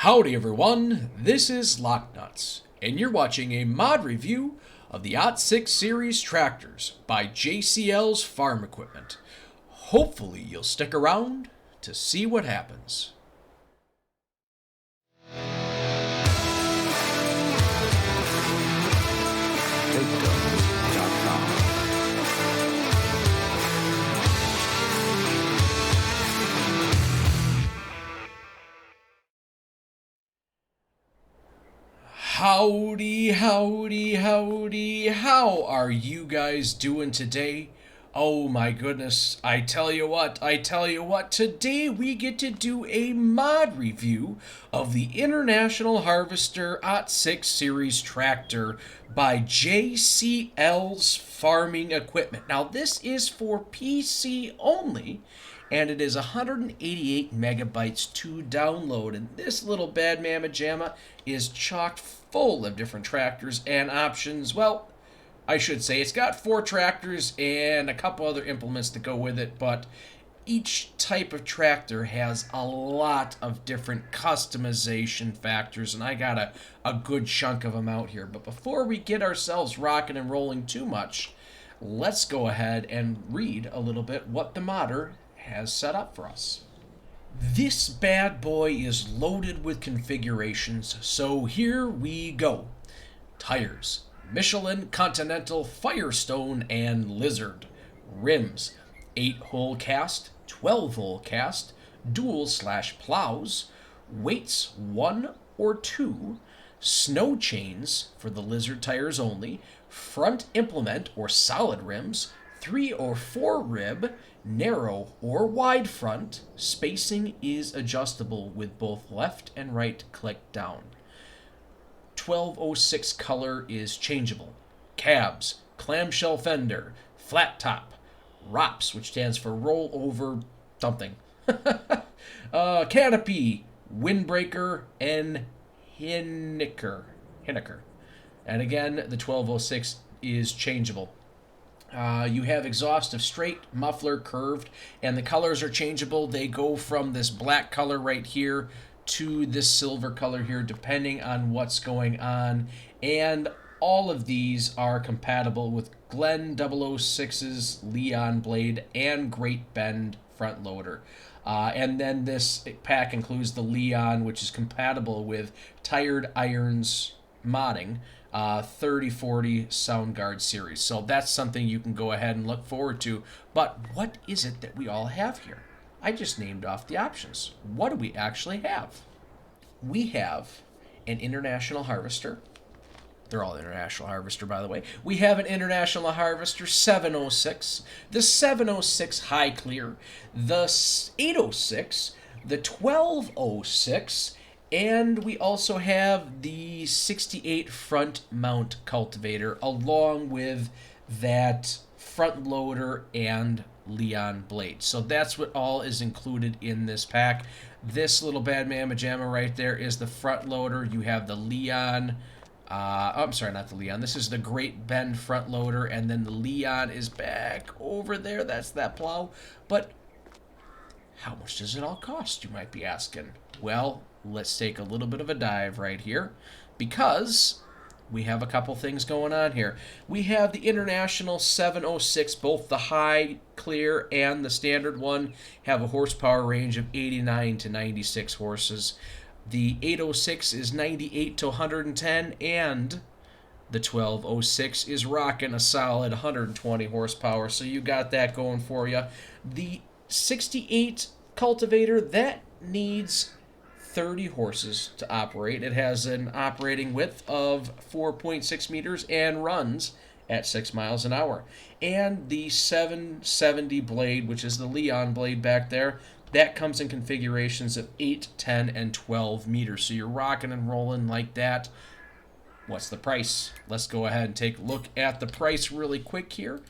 Howdy everyone, this is LockNutz, and you're watching a mod review of the OT6 series tractors by JCL's Farm Equipment. Hopefully you'll stick around to see what happens. Howdy, howdy, howdy, how are you guys doing today? Oh my goodness, I tell you what, today we get to do a mod review of the International Harvester OT6 series tractor by JCL's Farming Equipment. Now this is for PC only, and it is 188 megabytes to download, and this little bad mamma jamma is chock full of different tractors and options. Well, I should say it's got 4 tractors and a couple other implements to go with it, but each type of tractor has a lot of different customization factors, and I got a good chunk of them out here. But before we get ourselves rocking and rolling too much, let's go ahead and read a little bit what the modder has set up for us. This bad boy is loaded with configurations, so here we go. Tires: Michelin, Continental, Firestone, and Lizard. Rims: 8-hole cast, 12-hole cast, dual/plows. Weights: 1 or 2. Snow chains for the Lizard tires only. Front implement or solid rims. 3 or 4 rib, narrow or wide front. Spacing is adjustable with both left and right click down. 1206 color is changeable. Cabs: clamshell fender, flat top, ROPS, which stands for roll over something. Canopy, windbreaker, and Henniker. And again, the 1206 is changeable. You have exhaust of straight, muffler, curved, and the colors are changeable. They go from this black color right here to this silver color here, depending on what's going on. And all of these are compatible with Glen 006's Leon blade and Great Bend front loader. And then this pack includes the Leon, which is compatible with Tired Irons modding, 3040 Soundguard series. So that's something you can go ahead and look forward to. But what is it that we all have here? I just named off the options. What do we actually have? We have an International Harvester. They're all International Harvester, by the way. We have an International Harvester 706, the 706 High Clear, the 806, the 1206, and we also have the 68 front mount cultivator, along with that front loader and Leon blade. So that's what all is included in this pack. This little bad mamma jamma right there is the front loader. You have the Leon. I'm sorry, not the Leon. This is the Great Bend front loader, and then the Leon is back over there. That's that plow. But how much does it all cost, you might be asking? Well, let's take a little bit of a dive right here, because we have a couple things going on here. We have the International 706, both the high clear and the standard one have a horsepower range of 89 to 96 horses. The 806 is 98 to 110, and the 1206 is rocking a solid 120 horsepower, so you got that going for you. The 68 cultivator, that needs 30 horses to operate. It has an operating width of 4.6 meters and runs at 6 miles an hour. And the 770 blade, which is the Leon blade back there, that comes in configurations of 8, 10, and 12 meters. So you're rocking and rolling like that. What's the price? Let's go ahead and take a look at the price really quick here.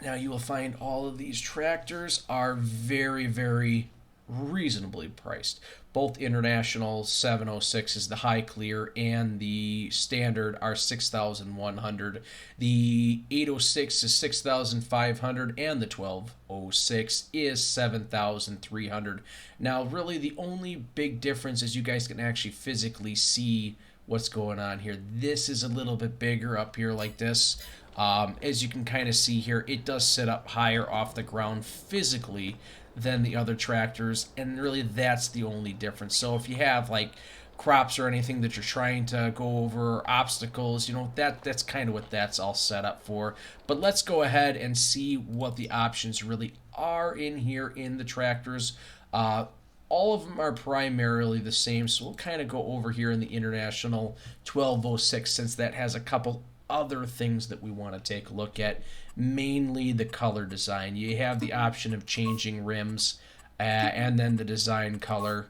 Now you will find all of these tractors are very, very reasonably priced. Both International 706 is the high clear and the standard are 6,100. The 806 is 6,500 and the 1206 is 7,300. Now, really the only big difference is you guys can actually physically see what's going on here. This is a little bit bigger up here like this. As you can kind of see here, it does sit up higher off the ground physically than the other tractors, and really that's the only difference. So if you have like crops or anything that you're trying to go over, obstacles, you know, that's kind of what that's all set up for. But let's go ahead and see what the options really are in here in the tractors. All of them are primarily the same, so we'll kind of go over here in the International 1206 since that has a couple other things that we want to take a look at, mainly the color design. You have the option of changing rims and then the design color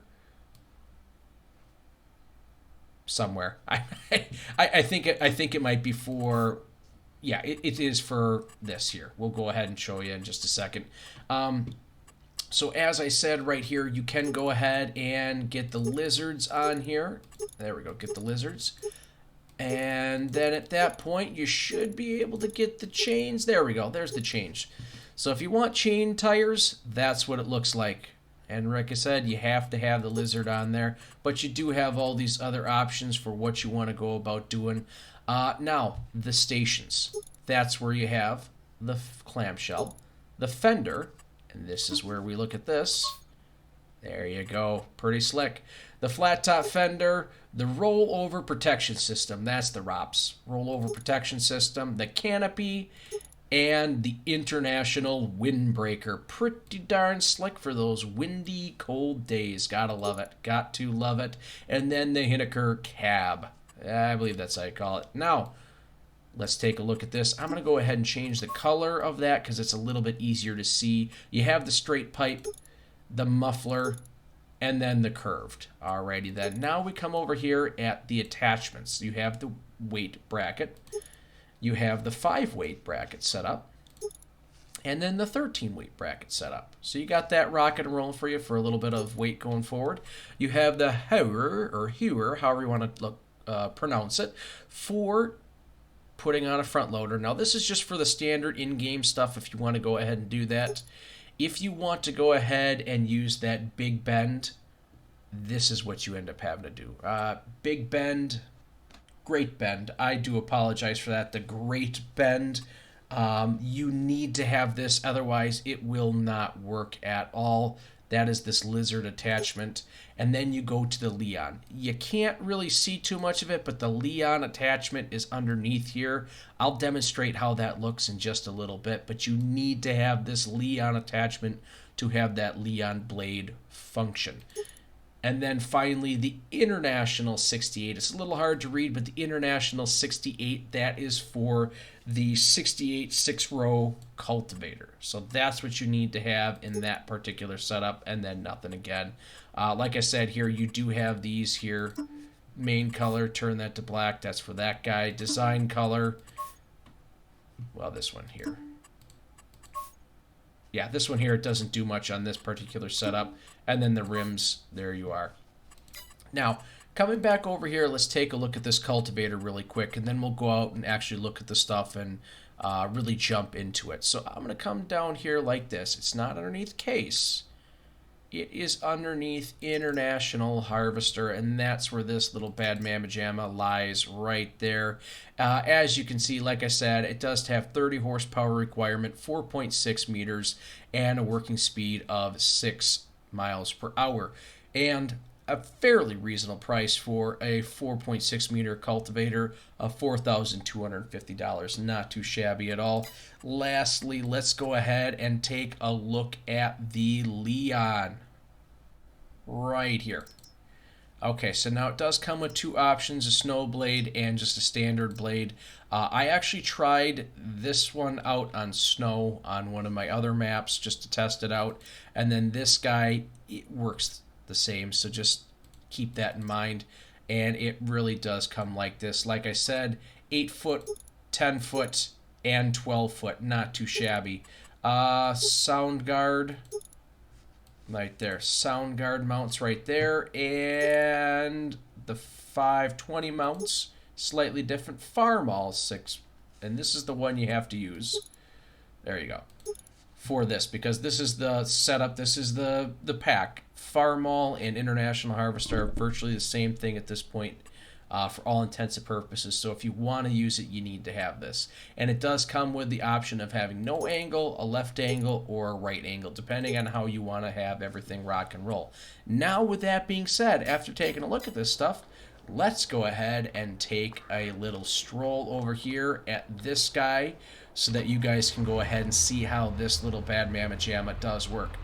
somewhere. I think it might be for, yeah, it is for this here. We'll go ahead and show you in just a second. So as I said right here, you can go ahead and get the lizards on here. There we go, get the lizards. And then at that point, you should be able to get the chains. There we go. There's the change. So if you want chain tires, that's what it looks like. And like I said, you have to have the lizard on there. But you do have all these other options for what you want to go about doing. Now, the stations. That's where you have the clamshell, the fender, and this is where we look at this. There you go. Pretty slick. The flat top fender, the rollover protection system, that's the ROPS. Rollover protection system, the canopy, and the International windbreaker. Pretty darn slick for those windy, cold days. Gotta love it. Got to love it. And then the Henniker Cab. I believe that's how you call it. Now, let's take a look at this. I'm going to go ahead and change the color of that because it's a little bit easier to see. You have the straight pipe, the muffler, and then the curved. Alrighty then. Now we come over here at the attachments. You have the weight bracket. You have the 5-weight bracket set up. And then the 13-weight bracket set up. So you got that rocking and rolling for you for a little bit of weight going forward. You have the hewer, however you want to pronounce it, for putting on a front loader. Now this is just for the standard in-game stuff if you want to go ahead and do that. If you want to go ahead and use that big bend, this is what you end up having to do. Big bend, great bend. I do apologize for that. The great bend, you need to have this, otherwise it will not work at all. That is this lizard attachment. And then you go to the Leon. You can't really see too much of it, but the Leon attachment is underneath here. I'll demonstrate how that looks in just a little bit, but you need to have this Leon attachment to have that Leon blade function. And then finally, the International 68. It's a little hard to read, but the International 68, that is for the 68 6-row cultivator. So that's what you need to have in that particular setup, and then nothing again. Like I said here, you do have these here. Main color, turn that to black. That's for that guy. Design color. Well, this one here. Yeah, this one here, it doesn't do much on this particular setup. And then the rims, there you are. Now, coming back over here, let's take a look at this cultivator really quick, and then we'll go out and actually look at the stuff and really jump into it. So I'm going to come down here like this. It's not underneath case. It is underneath International Harvester, and that's where this little bad mamma jamma lies right there. As you can see, like I said, it does have 30 horsepower requirement, 4.6 meters, and a working speed of 6 miles per hour. And a fairly reasonable price for a 4.6 meter cultivator of $4,250. Not too shabby at all. Lastly, let's go ahead and take a look at the Leon right here. Okay, so now it does come with two options, a snow blade and just a standard blade. I actually tried this one out on snow on one of my other maps just to test it out. And then this guy, it works the same, so just keep that in mind. And it really does come like this. Like I said, 8 foot, 10 foot, and 12 foot. Not too shabby. Sound guard. right there. Sound guard mounts right there, and the 520 mounts, slightly different. Farmall 6, and this is the one you have to use. There you go. For this, because this is the setup, this is the pack. Farmall and International Harvester are virtually the same thing at this point. For all intents and purposes. So if you want to use it, you need to have this. And it does come with the option of having no angle, a left angle, or a right angle, depending on how you want to have everything rock and roll. Now, with that being said, after taking a look at this stuff, let's go ahead and take a little stroll over here at this guy so that you guys can go ahead and see how this little bad mamma jamma does work.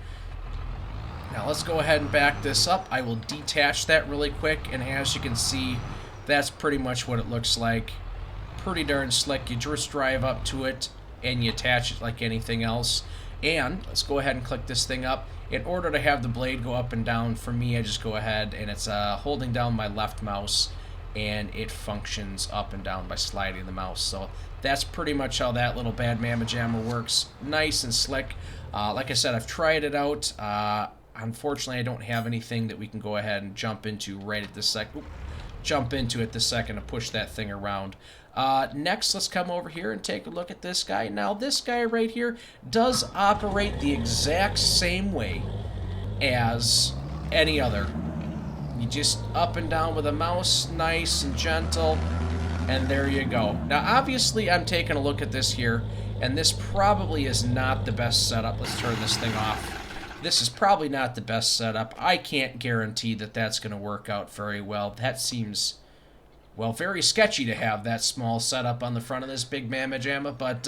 Now, let's go ahead and back this up. I will detach that really quick, and as you can see, that's pretty much what it looks like. Pretty darn slick. You just drive up to it and you attach it like anything else. And let's go ahead and click this thing up. In order to have the blade go up and down, for me, I just go ahead and it's holding down my left mouse and it functions up and down by sliding the mouse. So that's pretty much how that little bad mamma jamma works. Nice and slick. Like I said, I've tried it out. Unfortunately, I don't have anything that we can go ahead and jump into right at this second. Jump into it this second to push that thing around. Next, let's come over here and take a look at this guy. Now, this guy right here does operate the exact same way as any other. You just up and down with a mouse, nice and gentle, and there you go. Now, obviously, I'm taking a look at this here, and this probably is not the best setup. Let's turn this thing off. This is probably not the best setup. I can't guarantee that that's going to work out very well. That seems, well, very sketchy to have that small setup on the front of this big mamma jamma, but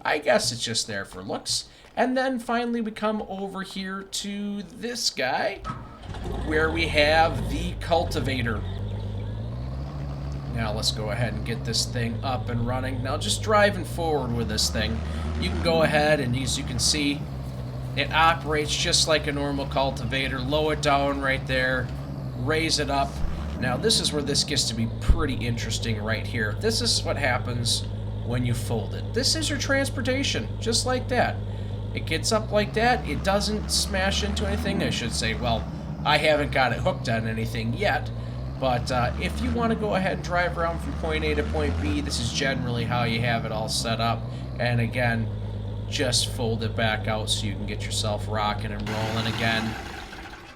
I guess it's just there for looks. And then finally we come over here to this guy, where we have the Cultivator. Now let's go ahead and get this thing up and running. Now just driving forward with this thing, you can go ahead and, as you can see, it operates just like a normal cultivator. Lower it down right there, raise it up. Now this is where this gets to be pretty interesting right here. This is what happens when you fold it. This is your transportation, just like that. It gets up like that. It doesn't smash into anything, I should say. Well, I haven't got it hooked on anything yet, but if you want to go ahead and drive around from point A to point B, this is generally how you have it all set up. And again, just fold it back out so you can get yourself rocking and rolling again.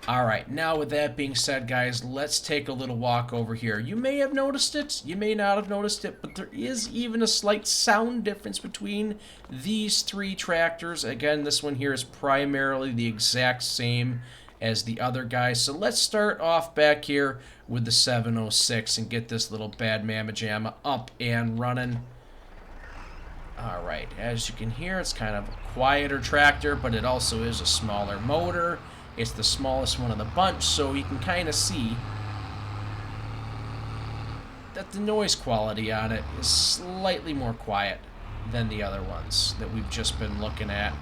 Alright, now with that being said, guys, let's take a little walk over here. You may have noticed it, you may not have noticed it, but there is even a slight sound difference between these three tractors. Again, this one here is primarily the exact same as the other guys. So let's start off back here with the 706 and get this little bad mamma jamma up and running. Alright, as you can hear, it's kind of a quieter tractor, but it also is a smaller motor. It's the smallest one of the bunch, so you can kind of see that the noise quality on it is slightly more quiet than the other ones that we've just been looking at.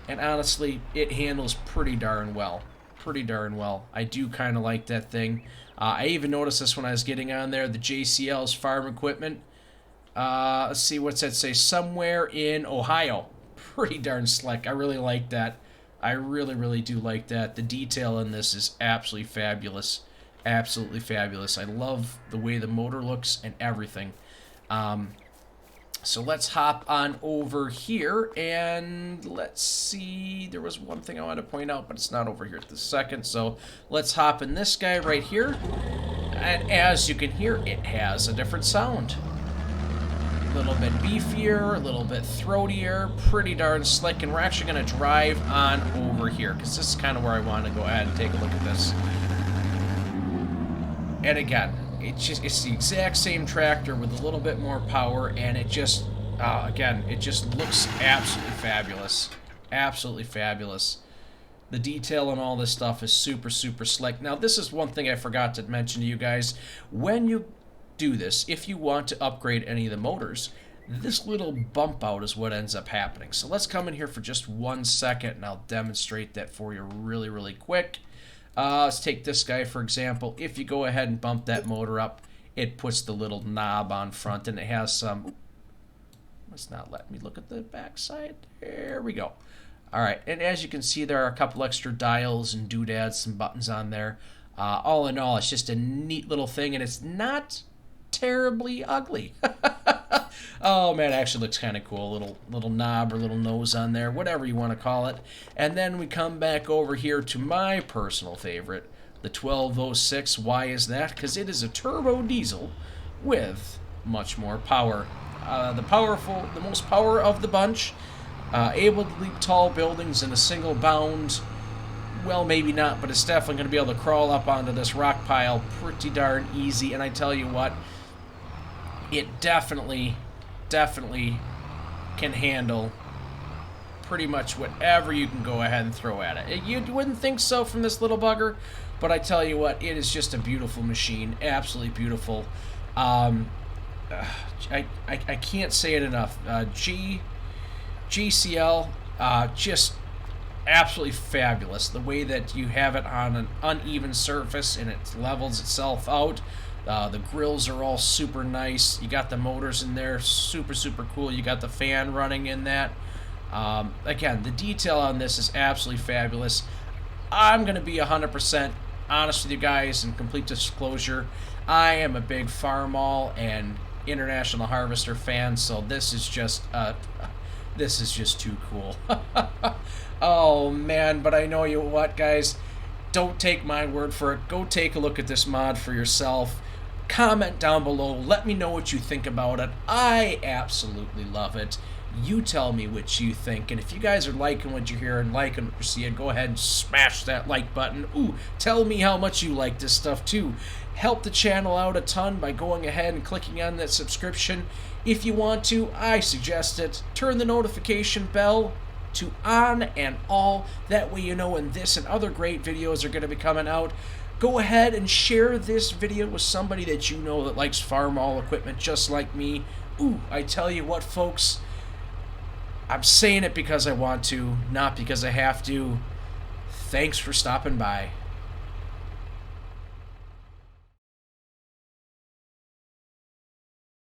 And honestly, it handles pretty darn well. Pretty darn well. I do kind of like that thing. I even noticed this when I was getting on there, the JCL's farm equipment. Let's see, what's that say? Somewhere in Ohio. Pretty darn slick. I really like that. I really do like that. The detail in this is absolutely fabulous. Absolutely fabulous. I love the way the motor looks and everything. So let's hop on over here and let's see. There was one thing I wanted to point out, but it's not over here at this second. So let's hop in this guy right here. And as you can hear, it has a different sound. A little bit beefier, a little bit throatier, pretty darn slick, and we're actually going to drive on over here because this is kind of where I want to go ahead and take a look at this. And again, it's the exact same tractor with a little bit more power, and it just, again, it just looks absolutely fabulous. Absolutely fabulous. The detail and all this stuff is super slick. Now, this is one thing I forgot to mention to you guys. When you do this, if you want to upgrade any of the motors, this little bump out is what ends up happening. So let's come in here for just 1 second and I'll demonstrate that for you really quick. Let's take this guy for example. If you go ahead and bump that motor up, it puts the little knob on front and it has some, let's not let me look at the back side. There we go. All right, and as you can see, there are a couple extra dials and doodads, some buttons on there. All in all, it's just a neat little thing, and it's not terribly ugly. Oh man, it actually looks kind of cool. Little knob or little nose on there, whatever you want to call it. And then we come back over here to my personal favorite, the 1206. Why is that? Because it is a turbo diesel with much more power. The most power of the bunch. Able to leap tall buildings in a single bound. Well, maybe not, but it's definitely going to be able to crawl up onto this rock pile pretty darn easy. And I tell you what, it definitely can handle pretty much whatever you can go ahead and throw at it. You wouldn't think so from this little bugger, but I tell you what, it is just a beautiful machine. Absolutely beautiful. I can't say it enough. JCL, just absolutely fabulous. The way that you have it on an uneven surface and it levels itself out. The grills are all super nice. You got the motors in there, super cool. You got the fan running in that. Again, the detail on this is absolutely fabulous. I'm going to be 100% honest with you guys. In complete disclosure, I am a big Farmall and International Harvester fan, so this is just too cool. Oh man, but I know you what, guys. Don't take my word for it. Go take a look at this mod for yourself. Comment down below. Let me know what you think about it. I absolutely love it. You tell me what you think. And if you guys are liking what you hear and liking what you see, go ahead and smash that like button. Ooh, tell me how much you like this stuff too. Help the channel out a ton by going ahead and clicking on that subscription. If you want to, I suggest it. Turn the notification bell to on and all. That way you know when this and other great videos are going to be coming out. Go ahead and share this video with somebody that you know that likes Farmall equipment just like me. Ooh, I tell you what, folks, I'm saying it because I want to, not because I have to. Thanks for stopping by.